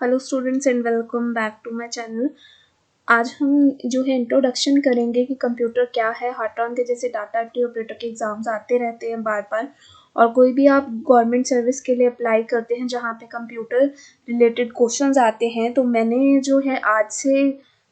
Hello students and welcome back to my channel. आज हम जो है इंट्रोडक्शन करेंगे कि कंप्यूटर क्या है। हार्ट्रॉन के जैसे डाटा एंट्री ऑपरेटर के एग्जाम्स आते रहते हैं बार बार, और कोई भी आप गवर्नमेंट सर्विस के लिए अप्लाई करते हैं जहाँ पे कंप्यूटर रिलेटेड क्वेश्चंस आते हैं, तो मैंने जो है आज से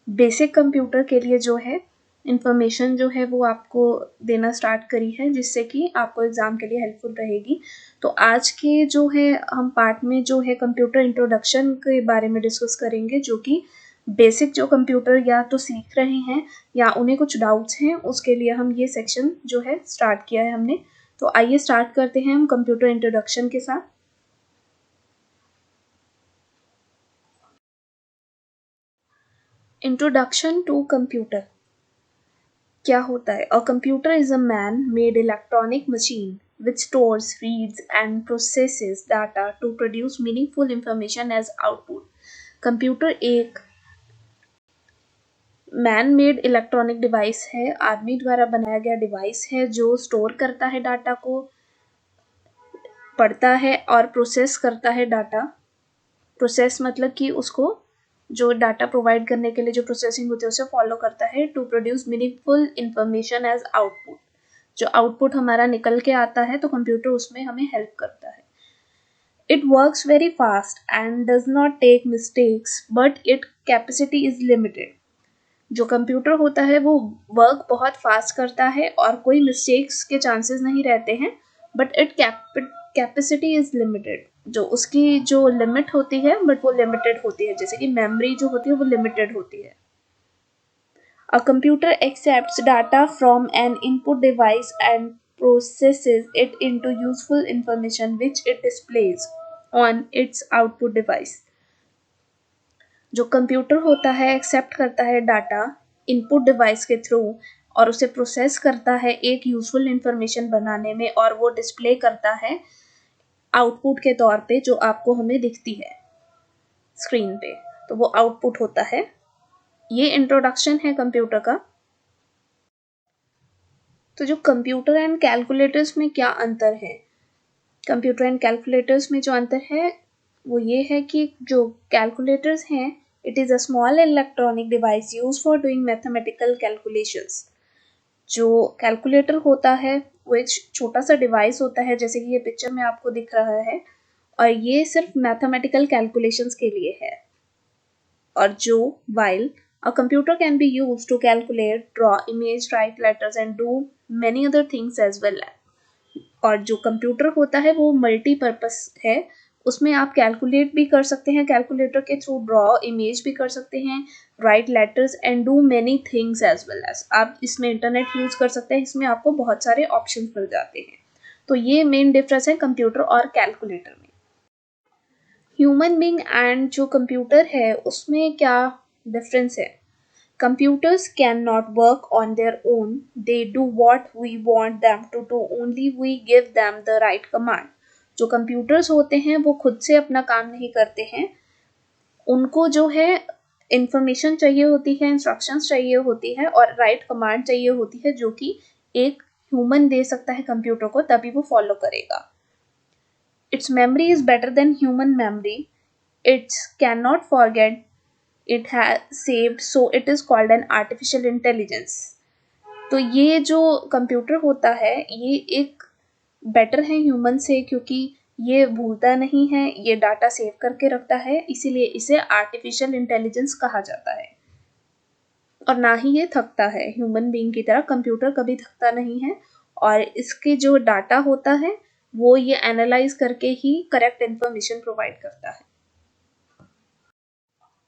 बेसिक कंप्यूटर के लिए जो है इन्फॉर्मेशन जो है वो आपको देना स्टार्ट करी है, जिससे कि आपको एग्ज़ाम के लिए हेल्पफुल रहेगी। तो आज के जो है हम पार्ट में जो है कंप्यूटर इंट्रोडक्शन के बारे में डिस्कस करेंगे, जो कि बेसिक जो कंप्यूटर या तो सीख रहे हैं या उन्हें कुछ डाउट्स हैं, उसके लिए हम ये सेक्शन जो है स्टार्ट किया है हमने। तो आइए स्टार्ट करते हैं हम कंप्यूटर इंट्रोडक्शन के साथ। इंट्रोडक्शन टू कंप्यूटर क्या होता है? A computer is a man made electronic machine which stores, reads and processes data to produce meaningful information as output. Computer एक मैन मेड इलेक्ट्रॉनिक डिवाइस है, आदमी द्वारा बनाया गया डिवाइस है जो स्टोर करता है डाटा को, पढ़ता है और प्रोसेस करता है डाटा। प्रोसेस मतलब कि उसको जो डाटा प्रोवाइड करने के लिए जो प्रोसेसिंग होती है उसे फॉलो करता है। To produce meaningful information as output, जो आउटपुट हमारा निकल के आता है तो कंप्यूटर उसमें हमें हेल्प करता है। It works very fast and does not take mistakes but it capacity is limited. जो कंप्यूटर होता है वो वर्क बहुत फास्ट करता है और कोई मिस्टेक्स के चांसेस नहीं रहते हैं, but it capacity is limited. जो उसकी जो लिमिट होती है बट वो लिमिटेड होती है, जैसे कि मेमोरी जो होती है वो लिमिटेड होती है। A computer accepts data from an input device and processes it into useful information which it displays on its output device. जो कंप्यूटर होता है एक्सेप्ट करता है डाटा इनपुट डिवाइस के थ्रू और उसे प्रोसेस करता है एक यूजफुल इंफॉर्मेशन बनाने में, और वो डिस्प्ले करता है आउटपुट के तौर पे जो आपको हमें दिखती है स्क्रीन पे, तो वो आउटपुट होता है। ये इंट्रोडक्शन है कंप्यूटर का। तो जो कंप्यूटर एंड कैलकुलेटर्स में क्या अंतर है? कंप्यूटर एंड कैलकुलेटर्स में जो अंतर है वो ये है कि जो कैलकुलेटर्स हैं, it is a small electronic device use for doing mathematical calculations. जो कैलकुलेटर होता है वो एक छोटा सा डिवाइस होता है, जैसे कि ये पिक्चर में आपको दिख रहा है, और ये सिर्फ मैथमेटिकल कैलकुलेशंस के लिए है। और जो while a computer can be used to calculate, draw image, write letters and do many other things as well. और जो कंप्यूटर होता है वो मल्टीपर्पस है, उसमें आप कैलकुलेट भी कर सकते हैं, कैलकुलेटर के थ्रू ड्रॉ इमेज भी कर सकते हैं, write letters and do many things as well as आप इसमें इंटरनेट यूज कर सकते हैं। इसमें आपको बहुत सारे ऑप्शन मिल जाते हैं। तो ये मेन डिफरेंस है कंप्यूटर और कैलकुलेटर में। ह्यूमन बीइंग एंड जो कंप्यूटर है उसमें क्या डिफरेंस है? Computers cannot work on their own. They do what we want them to do. Only we give them the right command. जो कंप्यूटर्स होते हैं वो खुद से अपना काम नहीं करते हैं, उनको जो है इंफॉर्मेशन चाहिए होती है, इंस्ट्रक्शंस चाहिए होती है और राइट कमांड चाहिए होती है, जो कि एक ह्यूमन दे सकता है कंप्यूटर को, तभी वो फॉलो करेगा। Its memory is better than human memory. It cannot forget. It has saved, so it is called an artificial intelligence. तो ये जो कंप्यूटर होता है ये एक बेटर है ह्यूमन से, क्योंकि ये भूलता नहीं है, ये डाटा सेव करके रखता है, इसीलिए इसे आर्टिफिशियल इंटेलिजेंस कहा जाता है। और ना ही ये थकता है, ह्यूमन बीइंग की तरह कंप्यूटर कभी थकता नहीं है, और इसके जो डाटा होता है वो ये एनालाइज करके ही करेक्ट इंफॉर्मेशन प्रोवाइड करता है।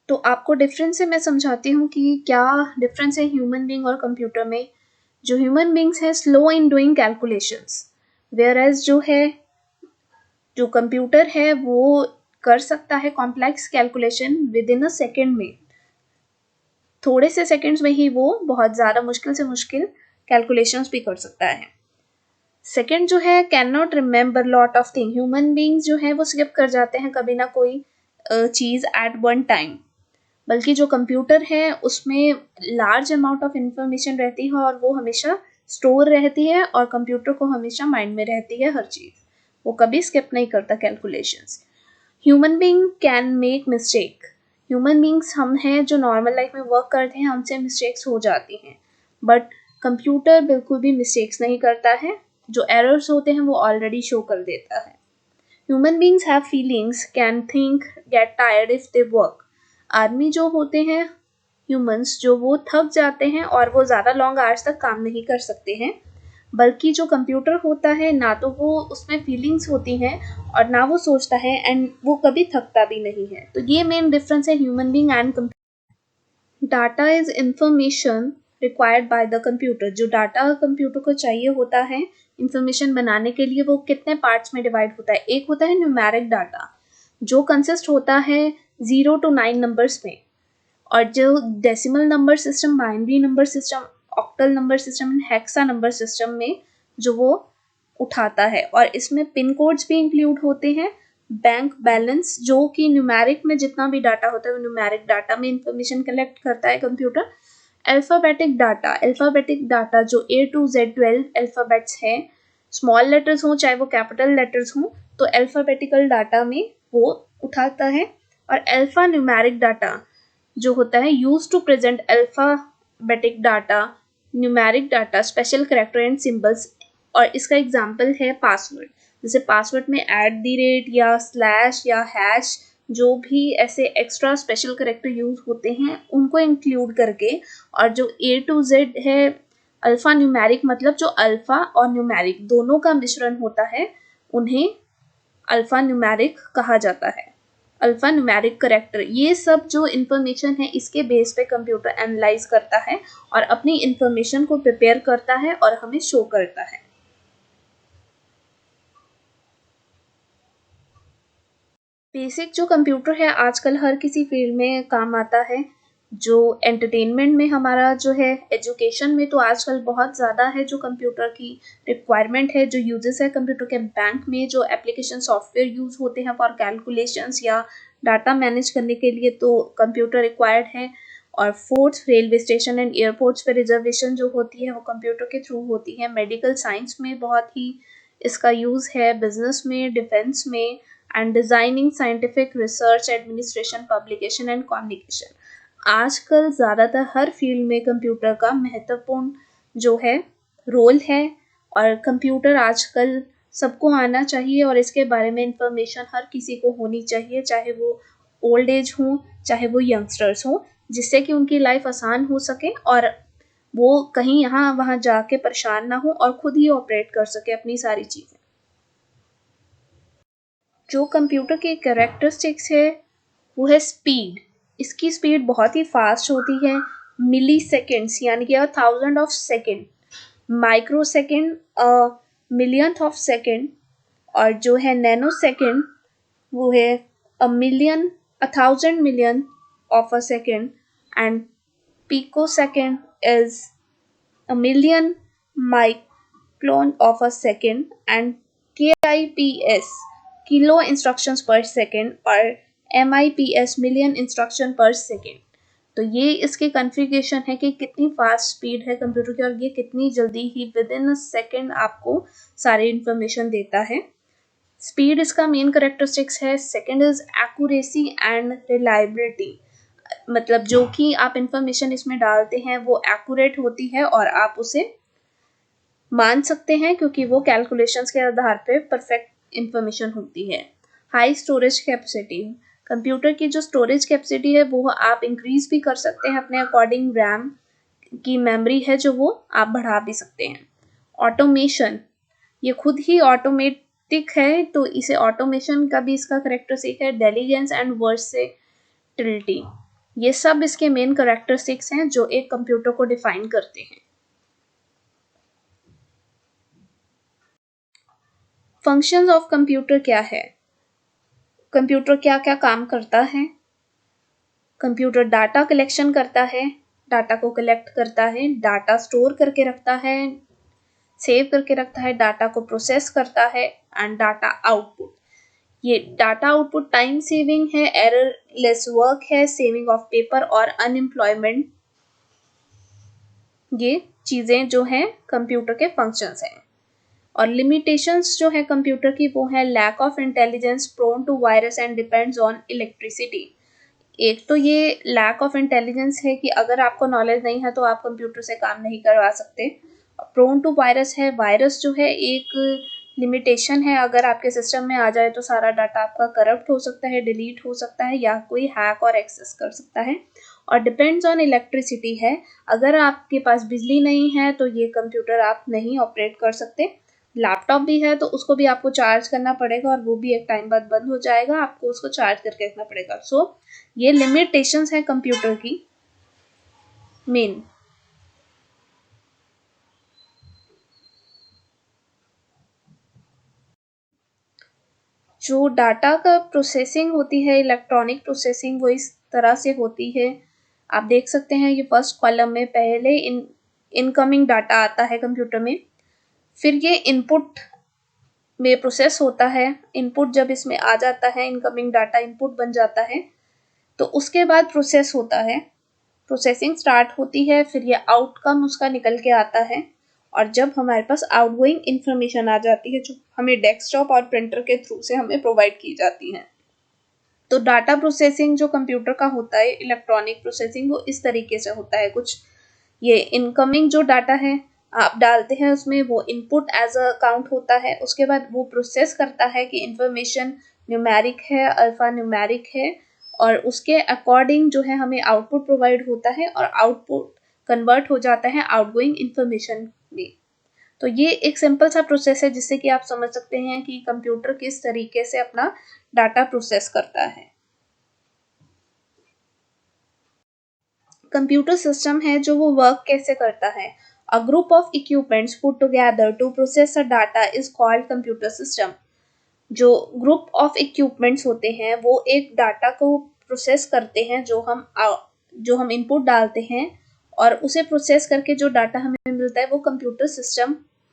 तो आपको डिफरेंस से मैं समझाती हूँ कि क्या डिफरेंस है ह्यूमन बीइंग और कंप्यूटर में। जो ह्यूमन बीइंग्स है slow in doing calculations, whereas जो कंप्यूटर है वो कर सकता है complex calculation within a second में। थोड़े से सेकेंड्स में ही वो बहुत ज़्यादा मुश्किल से मुश्किल कैलकुलेशंस भी कर सकता है। सेकेंड जो है can not remember lot of thing. Human beings जो है वो स्किप कर जाते हैं कभी ना कोई चीज़ एट वन टाइम, बल्कि जो कंप्यूटर है उसमें लार्ज अमाउंट ऑफ इंफॉर्मेशन रहती है और वो हमेशा स्टोर रहती है, और कंप्यूटर को हमेशा माइंड में रहती है हर चीज़, वो कभी स्किप नहीं करता calculations. Human being can make mistake. Human beings हम हैं जो नॉर्मल लाइफ में वर्क करते हैं, हमसे मिस्टेक्स हो जाती हैं, बट कंप्यूटर बिल्कुल भी मिस्टेक्स नहीं करता है। जो एरर्स होते हैं वो ऑलरेडी शो कर देता है। Human beings have feelings, can think, get tired if they work. आदमी जो होते हैं, ह्यूमंस, जो वो थक जाते हैं और वो ज़्यादा लॉन्ग आवर्स तक काम नहीं कर सकते हैं, बल्कि जो कंप्यूटर होता है ना तो वो उसमें फीलिंग्स होती हैं और ना वो सोचता है, एंड वो कभी थकता भी नहीं है। तो ये मेन डिफरेंस है human being and computer. Data is information required by the computer. जो डाटा कंप्यूटर को चाहिए होता है इंफॉर्मेशन बनाने के लिए, वो कितने पार्ट्स में डिवाइड होता है। एक होता है न्यूमेरिक डाटा, जो कंसिस्ट होता है 0 to 9 नंबर्स में, और जो decimal number system, binary number system, octal number system, hexa number system में जो वो उठाता है। और इसमें पिन कोड्स भी इंक्लूड होते हैं। बैंक बैलेंस, जो कि न्यूमेरिक में जितना भी डाटा होता है वो न्यूमेरिक डाटा में इंफॉर्मेशन कलेक्ट करता है कंप्यूटर। अल्फ़ाबेटिक डाटा जो A to Z 12 अल्फ़ाबेट्स हैं, स्मॉल लेटर्स हों चाहे वो कैपिटल लेटर्स हों, तो अल्फ़ाबेटिकल डाटा में वो उठाता है। और अल्फ़ा न्यूमेरिक डाटा जो होता है use to present alphabetic data, numeric data, special character and symbols. और इसका एग्जांपल है पासवर्ड। जैसे पासवर्ड में @ या स्लैश या हैश, जो भी ऐसे एक्स्ट्रा स्पेशल कैरेक्टर यूज होते हैं उनको इंक्लूड करके। और जो A to Z है अल्फा न्यूमेरिक, मतलब जो अल्फा और न्यूमेरिक दोनों का मिश्रण होता है, उन्हें अल्फा न्यूमेरिक कहा जाता है। अल्फा न्यूमेरिक कैरेक्टर, ये सब जो इंफॉर्मेशन है इसके बेस पे कंप्यूटर एनालाइज करता है और अपनी इंफॉर्मेशन को प्रिपेयर करता है और हमें शो करता है। बेसिक जो कंप्यूटर है आजकल हर किसी फील्ड में काम आता है। जो एंटरटेनमेंट में हमारा जो है, एजुकेशन में तो आजकल बहुत ज़्यादा है जो कंप्यूटर की रिक्वायरमेंट है, जो यूजेस है कंप्यूटर के। बैंक में जो एप्लीकेशन सॉफ्टवेयर यूज़ होते हैं फॉर कैलकुलेशंस या डाटा मैनेज करने के लिए, तो कंप्यूटर रिक्वायर्ड है। और forts, railway station and airports पे रिजर्वेशन जो होती है वो कंप्यूटर के थ्रू होती है। मेडिकल साइंस में बहुत ही इसका यूज़ है, बिजनेस में, डिफेंस में, and designing, scientific research, administration, publication and communication. आजकल ज़्यादातर हर फील्ड में कंप्यूटर का महत्वपूर्ण जो है रोल है। और कंप्यूटर आजकल सबको आना चाहिए और इसके बारे में इंफॉर्मेशन हर किसी को होनी चाहिए, चाहे वो ओल्ड एज हो चाहे वो यंगस्टर्स हो, जिससे कि उनकी लाइफ आसान हो सके और वो कहीं यहाँ वहाँ जाके परेशान ना हो और खुद ही ऑपरेट कर सके अपनी सारी चीज़ें। जो कंप्यूटर की कैरेक्टरिस्टिक्स है वो है स्पीड। इसकी स्पीड बहुत ही फास्ट होती है, मिली सेकेंड्स यानी कि 1000 of second, micro second, millionth of second. और जो है नैनो सेकेंड वो है a million, 1000 million of a second. And pico second is a million micron of a second, and KIPS kilo instructions per second और MIPS million instruction per second। तो ये इसके configuration है कि कितनी फास्ट स्पीड है कंप्यूटर की और ये कितनी जल्दी ही विद इन अ सेकेंड आपको सारी इंफॉर्मेशन देता है। स्पीड इसका मेन करेक्टरिस्टिक्स है। Second is accuracy and reliability, मतलब जो कि आप इंफॉर्मेशन इसमें डालते हैं वो एक्यूरेट होती है और आप उसे मान सकते हैं क्योंकि वो कैलकुलेशंस के आधार पे परफेक्ट इंफॉर्मेशन होती है। हाई स्टोरेज कैपेसिटी, कंप्यूटर की जो स्टोरेज कैपेसिटी है वो आप इंक्रीज भी कर सकते हैं अपने अकॉर्डिंग। रैम की मेमोरी है जो वो आप बढ़ा भी सकते हैं। ऑटोमेशन, ये खुद ही ऑटोमेटिक है तो इसे ऑटोमेशन का भी इसका करेक्टरिस्टिक है। डेलीजेंस एंड वर्सेटिलिटी, ये सब इसके मेन करेक्टरिस्टिक्स हैं जो एक कंप्यूटर को डिफाइन करते हैं। फंक्शंस ऑफ कंप्यूटर क्या है? कंप्यूटर क्या क्या काम करता है? कंप्यूटर डाटा कलेक्शन करता है, डाटा को कलेक्ट करता है, डाटा स्टोर करके रखता है, सेव करके रखता है, डाटा को प्रोसेस करता है, एंड डाटा आउटपुट। ये डाटा आउटपुट टाइम सेविंग है, एरर लेस वर्क है, सेविंग ऑफ पेपर और अनएम्प्लॉयमेंट। ये चीज़ें जो हैं कंप्यूटर के फंक्शंस हैं। और लिमिटेशंस जो है कंप्यूटर की वो है lack of intelligence, prone to virus and depends on electricity. एक तो ये लैक ऑफ इंटेलिजेंस है कि अगर आपको नॉलेज नहीं है तो आप कंप्यूटर से काम नहीं करवा सकते। प्रोन टू वायरस है, वायरस जो है एक लिमिटेशन है, अगर आपके सिस्टम में आ जाए तो सारा डाटा आपका करप्ट हो सकता है, डिलीट हो सकता है या कोई हैक और एक्सेस कर सकता है। और डिपेंड्स ऑन इलेक्ट्रिसिटी है, अगर आपके पास बिजली नहीं है तो ये कंप्यूटर आप नहीं ऑपरेट कर सकते। लैपटॉप भी है तो उसको भी आपको चार्ज करना पड़ेगा और वो भी एक टाइम बाद बंद हो जाएगा, आपको उसको चार्ज करके रखना पड़ेगा। सो ये लिमिटेशंस है कंप्यूटर की मेन। जो डाटा का प्रोसेसिंग होती है, इलेक्ट्रॉनिक प्रोसेसिंग, वो इस तरह से होती है। आप देख सकते हैं ये फर्स्ट कॉलम में पहले इनकमिंग डाटा आता है कंप्यूटर में, फिर ये इनपुट में प्रोसेस होता है। इनपुट जब इसमें आ जाता है, इनकमिंग डाटा इनपुट बन जाता है, तो उसके बाद प्रोसेस होता है, प्रोसेसिंग स्टार्ट होती है, फिर ये आउटकम उसका निकल के आता है। और जब हमारे पास आउटगोइंग इंफॉर्मेशन आ जाती है जो हमें डेस्कटॉप और प्रिंटर के थ्रू से हमें प्रोवाइड की जाती है। तो डाटा प्रोसेसिंग जो कंप्यूटर का होता है, इलेक्ट्रॉनिक प्रोसेसिंग, वो इस तरीके से होता है कुछ। ये इनकमिंग जो डाटा है आप डालते हैं उसमें, वो इनपुट एज अ काउंट होता है, उसके बाद वो प्रोसेस करता है कि इंफॉर्मेशन न्यूमेरिक है, अल्फा न्यूमेरिक है, और उसके अकॉर्डिंग जो है हमें आउटपुट प्रोवाइड होता है और आउटपुट कन्वर्ट हो जाता है आउटगोइंग इंफॉर्मेशन में। तो ये एक सिंपल सा प्रोसेस है जिससे कि आप समझ सकते हैं कि कंप्यूटर किस तरीके से अपना डाटा प्रोसेस करता है। कंप्यूटर सिस्टम है जो वो वर्क कैसे करता है। A group of equipments put together to process a data is called computer system. जो ग्रुप ऑफ इक्विपमेंट्स होते हैं वो एक डाटा को प्रोसेस करते हैं, जो हम इनपुट डालते हैं और उसे प्रोसेस करके जो डाटा हमें मिलता है वो कंप्यूटर सिस्टम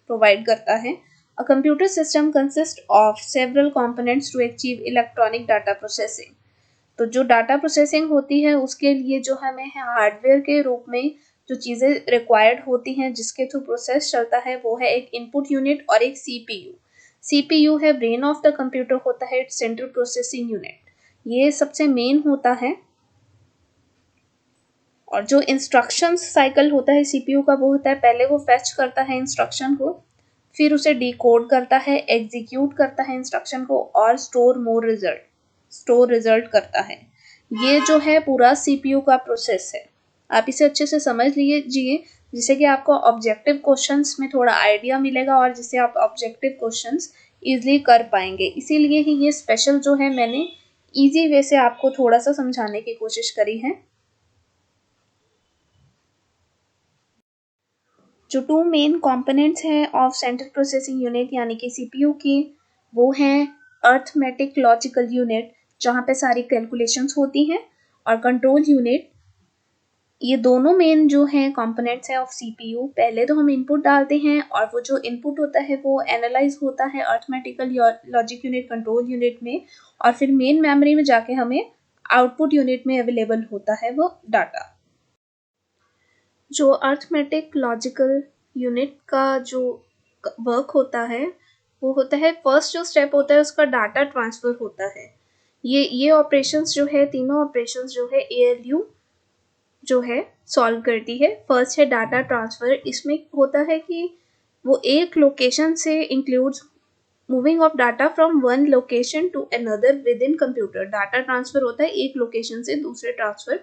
प्रोवाइड करता है। A computer system consist of several components to achieve electronic data processing. तो जो डाटा प्रोसेसिंग होती है उसके लिए जो हमें हार्डवेयर के रूप में जो चीज़ें रिक्वायर्ड होती हैं जिसके थ्रू प्रोसेस चलता है वो है एक इनपुट यूनिट और एक सीपीयू। सीपीयू है ब्रेन ऑफ द कंप्यूटर, होता है सेंट्रल प्रोसेसिंग यूनिट, ये सबसे मेन होता है। और जो इंस्ट्रक्शन साइकिल होता है सीपीयू का वो होता है, पहले वो फेच करता है इंस्ट्रक्शन को, फिर उसे डिकोड करता है, एग्जीक्यूट करता है इंस्ट्रक्शन को और स्टोर रिजल्ट करता है। ये जो है पूरा सीपीयू का प्रोसेस है। आप इसे अच्छे से समझ लीजिए जिससे कि आपको ऑब्जेक्टिव क्वेश्चंस में थोड़ा आइडिया मिलेगा और जिससे आप ऑब्जेक्टिव क्वेश्चंस इजीली कर पाएंगे। इसीलिए ही ये स्पेशल जो है मैंने इजी वे से आपको थोड़ा सा समझाने की कोशिश करी है। जो टू मेन कंपोनेंट्स हैं ऑफ सेंट्रल प्रोसेसिंग यूनिट यानी कि सीपीयू की, वो हैं अर्थमेटिक लॉजिकल यूनिट जहाँ पे सारी कैलकुलेशंस होती हैं, और कंट्रोल यूनिट। ये दोनों मेन जो हैं कंपोनेंट्स हैं ऑफ सीपीयू। पहले तो हम इनपुट डालते हैं और वो जो इनपुट होता है वो एनालाइज होता है arithmetical logic unit, control unit में, और फिर मेन मेमोरी में जाके हमें आउटपुट यूनिट में अवेलेबल होता है वो डाटा। जो अर्थमेटिक लॉजिकल यूनिट का जो वर्क होता है वो होता है, फर्स्ट जो स्टेप होता है उसका डाटा ट्रांसफ़र होता है। ये ऑपरेशंस जो है, तीनों ऑपरेशंस जो है एएलयू जो है सॉल्व करती है। फर्स्ट है डाटा ट्रांसफ़र, इसमें होता है कि वो एक लोकेशन से includes moving of data from one location to another within computer. Data transfer होता है एक लोकेशन से दूसरे ट्रांसफ़र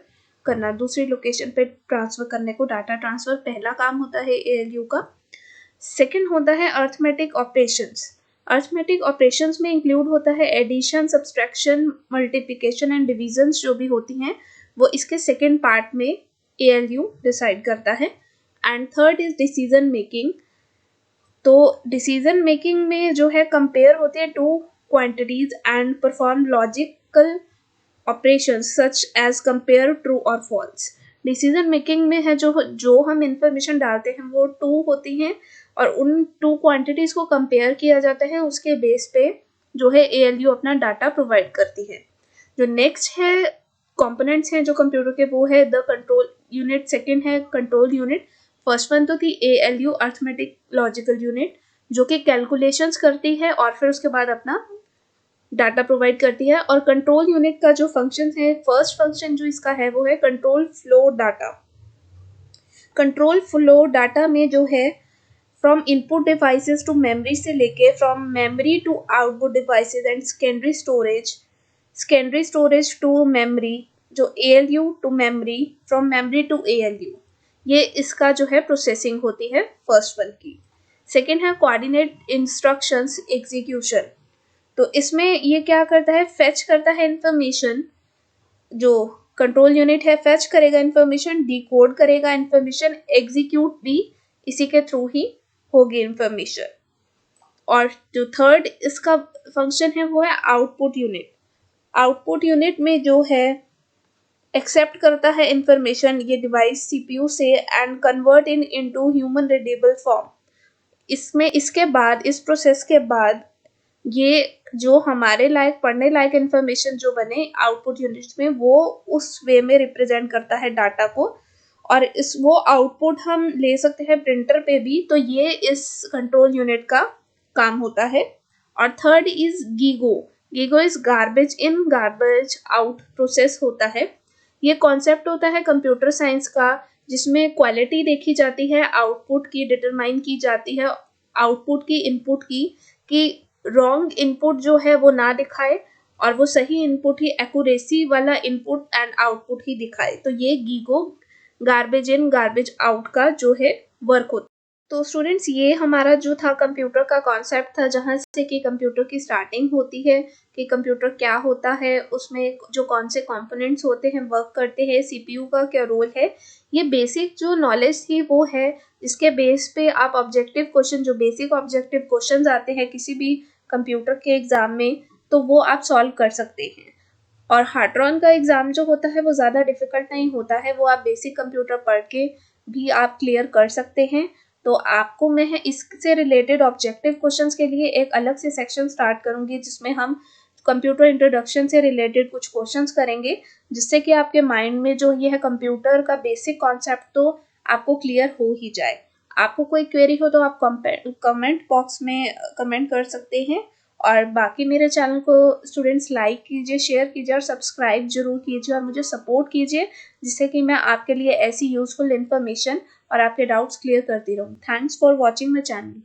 करना, दूसरी लोकेशन पे ट्रांसफ़र करने को डाटा ट्रांसफ़र पहला काम होता है एएलयू का। सेकंड होता है अर्थमेटिक ऑपरेशंस। अर्थमेटिक ऑपरेशंस में इंक्लूड होता है addition, subtraction, multiplication and divisions जो भी होती हैं वो इसके सेकेंड पार्ट में एएलयू डिसाइड करता है। And third is decision making. तो डिसीजन मेकिंग में जो है कंपेयर होते हैं two quantities and perform logical operations such as compare true और फॉल्स। डिसीजन मेकिंग में है जो हम इंफॉर्मेशन डालते हैं वो टू होती हैं और उन टू क्वांटिटीज को कंपेयर किया जाता है, उसके बेस पे जो है एएलयू अपना डाटा प्रोवाइड करती है। जो नेक्स्ट है कंपोनेंट्स हैं जो कंप्यूटर के, वो है द कंट्रोल यूनिट, सेकंड है कंट्रोल यूनिट। फर्स्ट वन तो थी एएलयू अर्थमेटिक लॉजिकल यूनिट, जो कि कैलकुलेशंस करती है और फिर उसके बाद अपना डाटा प्रोवाइड करती है। और कंट्रोल यूनिट का जो फंक्शन है, फर्स्ट फंक्शन जो इसका है वो है control flow data. Control flow data में जो है from input devices to memory से लेके from memory to output devices and secondary storage to memory, जो ALU to memory, from memory to ALU, ये इसका जो है प्रोसेसिंग होती है फर्स्ट वन की। सेकेंड है कोऑर्डिनेट इंस्ट्रक्शंस एग्जीक्यूशन। तो इसमें ये क्या करता है, फेच करता है इंफॉर्मेशन, जो कंट्रोल यूनिट है फेच करेगा इंफॉर्मेशन, डिकोड करेगा इंफॉर्मेशन, एग्जीक्यूट भी इसी के थ्रू ही होगी इंफॉर्मेशन। और जो थर्ड इसका फंक्शन है वो है आउटपुट यूनिट। आउटपुट यूनिट में जो है एक्सेप्ट करता है इंफॉर्मेशन ये डिवाइस CPU से and convert into human readable form. इसमें इसके बाद, इस प्रोसेस के बाद ये जो हमारे लायक पढ़ने लायक इंफॉर्मेशन जो बने आउटपुट यूनिट्स में, वो उस वे में रिप्रेजेंट करता है डाटा को, और इस वो आउटपुट हम ले सकते हैं प्रिंटर पे भी। तो ये इस कंट्रोल यूनिट का काम होता है। और third is GIGO. GIGO is garbage in garbage out process होता है। ये कॉन्सेप्ट होता है कंप्यूटर साइंस का, जिसमें क्वालिटी देखी जाती है, आउटपुट की डिटरमाइन की जाती है, आउटपुट की इनपुट की, कि रॉन्ग इनपुट जो है वो ना दिखाए और वो सही इनपुट ही, एक्यूरेसी वाला इनपुट एंड आउटपुट ही दिखाए। तो ये GIGO garbage in garbage out का जो है वर्क होता है। तो स्टूडेंट्स, ये हमारा जो था कंप्यूटर का कॉन्सेप्ट था, जहाँ से कि कंप्यूटर की स्टार्टिंग होती है, कि कंप्यूटर क्या होता है, उसमें जो कौन से कंपोनेंट्स होते हैं, वर्क करते हैं, CPU का क्या रोल है। ये बेसिक जो नॉलेज थी वो है, जिसके बेस पे आप ऑब्जेक्टिव क्वेश्चन, जो बेसिक ऑब्जेक्टिव क्वेश्चंस आते हैं किसी भी कंप्यूटर के एग्जाम में, तो वो आप सॉल्व कर सकते हैं। और हार्ट्रॉन का एग्जाम जो होता है वो ज़्यादा डिफिकल्ट नहीं होता है, वो आप बेसिक कंप्यूटर पढ़ के भी आप क्लियर कर सकते हैं। तो आपको मैं इससे रिलेटेड ऑब्जेक्टिव क्वेश्चंस के लिए एक अलग से सेक्शन स्टार्ट करूंगी, जिसमें हम कंप्यूटर इंट्रोडक्शन से रिलेटेड कुछ क्वेश्चंस करेंगे, जिससे कि आपके माइंड में जो ये है कंप्यूटर का बेसिक कॉन्सेप्ट तो आपको क्लियर हो ही जाए। आपको कोई क्वेरी हो तो आप कमेंट बॉक्स में कमेंट कर सकते हैं। और बाकी मेरे चैनल को स्टूडेंट्स लाइक कीजिए, शेयर कीजिए और सब्सक्राइब जरूर कीजिए और मुझे सपोर्ट कीजिए, जिससे कि मैं आपके लिए ऐसी यूजफुल इन्फॉर्मेशन और आपके डाउट्स क्लियर करती रहूँ। Thanks for watching my channel.